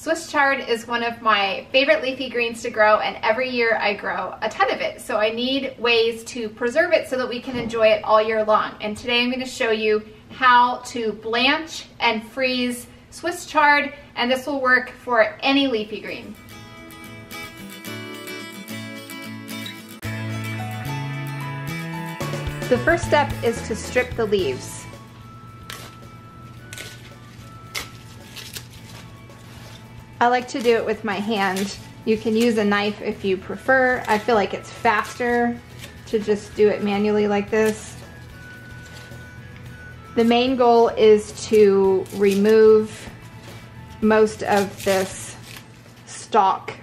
Swiss chard is one of my favorite leafy greens to grow, and every year I grow a ton of it. So I need ways to preserve it so that we can enjoy it all year long. And today I'm going to show you how to blanch and freeze Swiss chard, and this will work for any leafy green. The first step is to strip the leaves. I like to do it with my hand. You can use a knife if you prefer. I feel like it's faster to just do it manually like this. The main goal is to remove most of this stalk.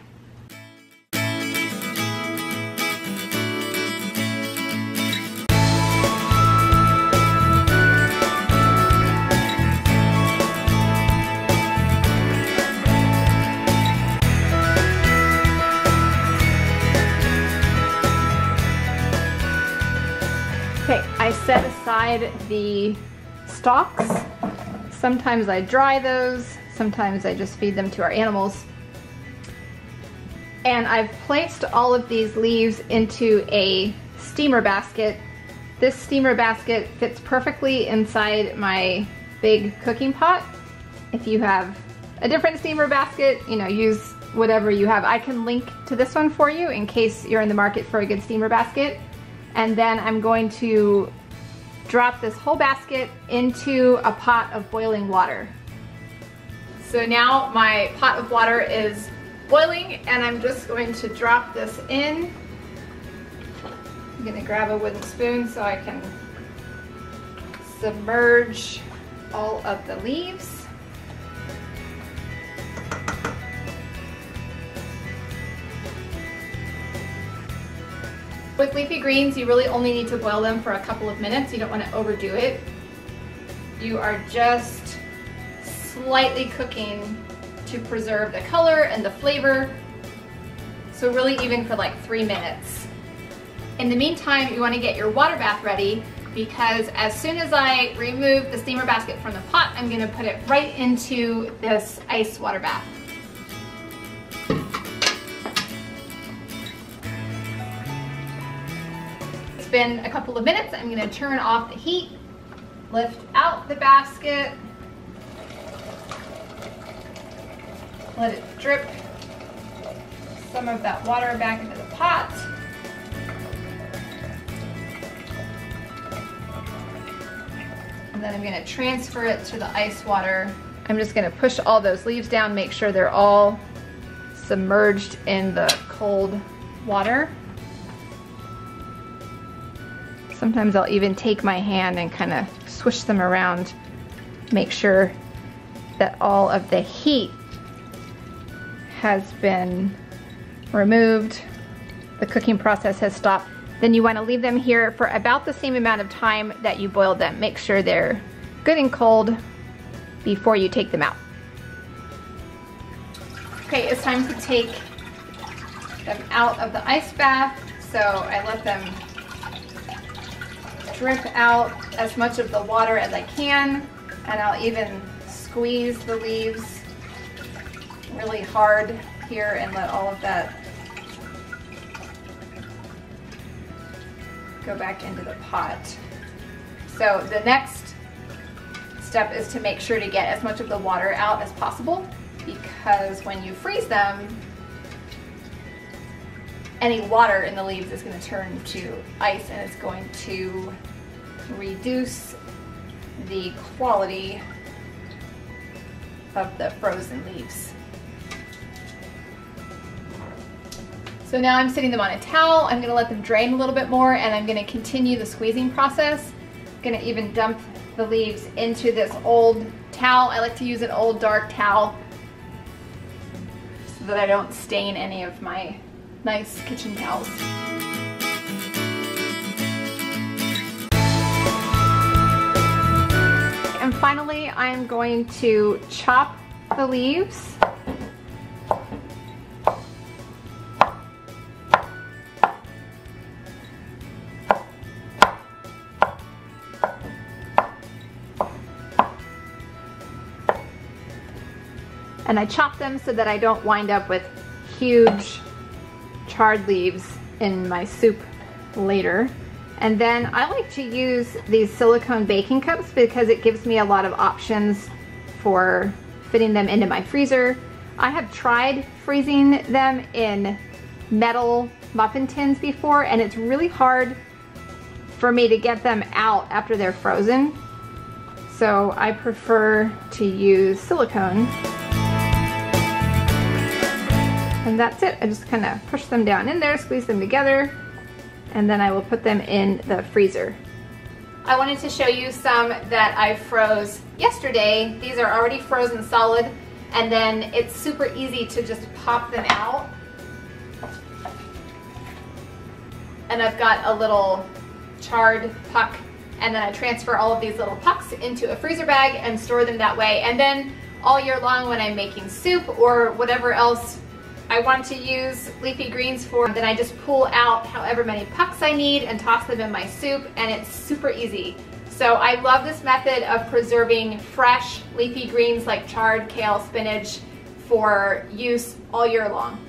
Okay, I set aside the stalks. Sometimes I dry those, sometimes I just feed them to our animals. And I've placed all of these leaves into a steamer basket. This steamer basket fits perfectly inside my big cooking pot. If you have a different steamer basket, use whatever you have. I can link to this one for you in case you're in the market for a good steamer basket. And then I'm going to drop this whole basket into a pot of boiling water. So now my pot of water is boiling, and I'm just going to drop this in. I'm going to grab a wooden spoon so I can submerge all of the leaves. With leafy greens, you really only need to boil them for a couple of minutes. You don't want to overdo it. You are just slightly cooking to preserve the color and the flavor. So really even for like 3 minutes. In the meantime, you want to get your water bath ready, because as soon as I remove the steamer basket from the pot, I'm going to put it right into this ice water bath. It's been a couple of minutes. I'm going to turn off the heat, lift out the basket, let it drip some of that water back into the pot. And then I'm going to transfer it to the ice water. I'm just going to push all those leaves down, make sure they're all submerged in the cold water. Sometimes I'll even take my hand and kind of swish them around, make sure that all of the heat has been removed, the cooking process has stopped. Then you want to leave them here for about the same amount of time that you boiled them. Make sure they're good and cold before you take them out. Okay, it's time to take them out of the ice bath. So I let them drip out as much of the water as I can, and I'll even squeeze the leaves really hard here and let all of that go back into the pot. So the next step is to make sure to get as much of the water out as possible, because when you freeze them, any water in the leaves is going to turn to ice, and it's going to reduce the quality of the frozen leaves. So now I'm sitting them on a towel. I'm going to let them drain a little bit more, and I'm going to continue the squeezing process. I'm going to even dump the leaves into this old towel. I like to use an old dark towel so that I don't stain any of my nice kitchen towels. And finally, I'm going to chop the leaves. And I chop them so that I don't wind up with huge chard leaves in my soup later. And then I like to use these silicone baking cups because it gives me a lot of options for fitting them into my freezer. I have tried freezing them in metal muffin tins before, and it's really hard for me to get them out after they're frozen. So I prefer to use silicone. And that's it. I just kind of push them down in there, squeeze them together, and then I will put them in the freezer. I wanted to show you some that I froze yesterday. These are already frozen solid, and then it's super easy to just pop them out. And I've got a little chard puck, and then I transfer all of these little pucks into a freezer bag and store them that way. And then all year long when I'm making soup or whatever else I want to use leafy greens for, then I just pull out however many pucks I need and toss them in my soup, and it's super easy. So I love this method of preserving fresh leafy greens like chard, kale, spinach for use all year long.